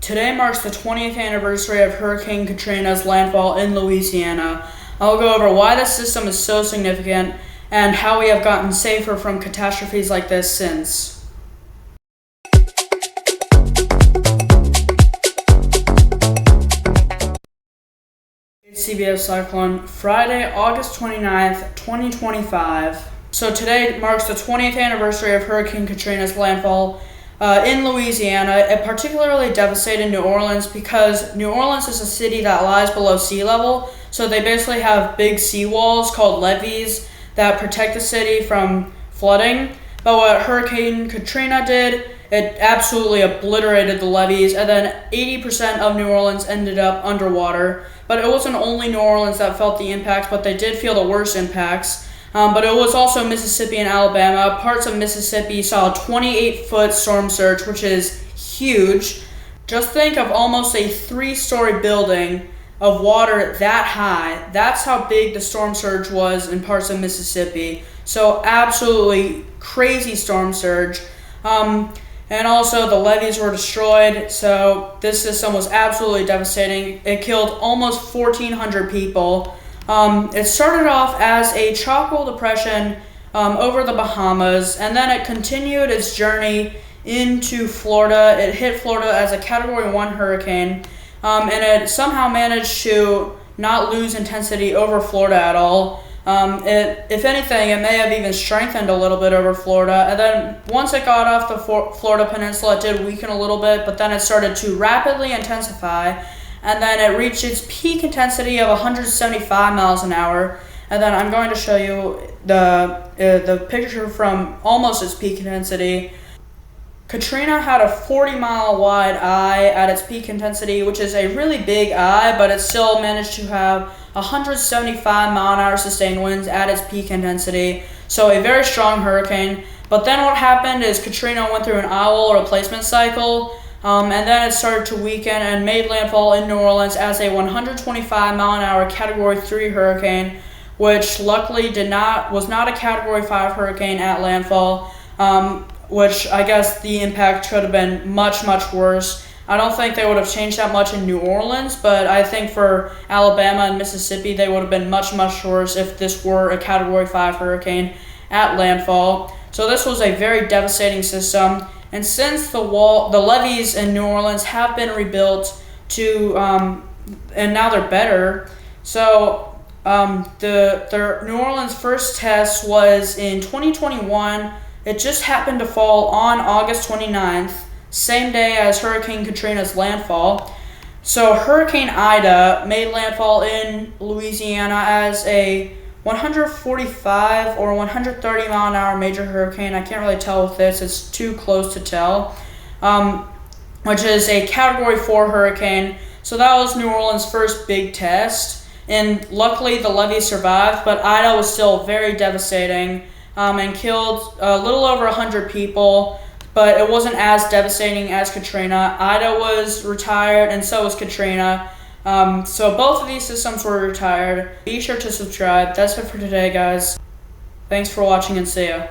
Today marks the 20th anniversary of Hurricane Katrina's landfall in Louisiana. I'll go over why this system is so significant and how we have gotten safer from catastrophes like this since. CBS Cyclone, Friday, August 29th, 2025. So today marks the 20th anniversary of Hurricane Katrina's landfall in Louisiana. It particularly devastated New Orleans because New Orleans is a city that lies below sea level. So they basically have big seawalls called levees that protect the city from flooding. But what Hurricane Katrina did, it absolutely obliterated the levees, and then 80% of New Orleans ended up underwater. But it wasn't only New Orleans that felt the impacts, but they did feel the worst impacts. But it was also Mississippi and Alabama. Parts of Mississippi saw a 28-foot storm surge, which is huge. Just think of almost a 3-story building of water that high. That's how big the storm surge was in parts of Mississippi. So absolutely crazy storm surge. And also the levees were destroyed, so this system was absolutely devastating. It killed almost 1,400 people. It started off as a tropical depression over the Bahamas, and then it continued its journey into Florida. It hit Florida as a Category 1 hurricane, and it somehow managed to not lose intensity over Florida at all. If anything, it may have even strengthened a little bit over Florida, and then once it got off the Florida peninsula, it did weaken a little bit, but then it started to rapidly intensify, and then it reached its peak intensity of 175 miles an hour. And then I'm going to show you the picture from almost its peak intensity. Katrina had a 40-mile wide eye at its peak intensity, which is a really big eye, but it still managed to have 175 mile an hour sustained winds at its peak intensity. So a very strong hurricane. But then what happened is Katrina went through an owl replacement cycle, and then it started to weaken and made landfall in New Orleans as a 125 mile an hour Category 3 hurricane, which luckily was not a Category 5 hurricane at landfall, which I guess the impact could have been much, much worse. I don't think they would have changed that much in New Orleans, but I think for Alabama and Mississippi, they would have been much, much worse if this were a Category 5 hurricane at landfall. So this was a very devastating system. And since the levees in New Orleans have been rebuilt and now they're better. So the New Orleans first test was in 2021. It just happened to fall on August 29th, same day as Hurricane Katrina's landfall. So Hurricane Ida made landfall in Louisiana as a 145 or 130 mile an hour major hurricane. I can't really tell with this, it's too close to tell, which is a Category 4 hurricane. So that was New Orleans' first big test, and luckily the levees survived, but Ida was still very devastating and killed a little over 100 people, but it wasn't as devastating as Katrina. Ida was retired, and so was Katrina. So both of these systems were retired. Be sure to subscribe. That's it for today, guys. Thanks for watching, and see ya.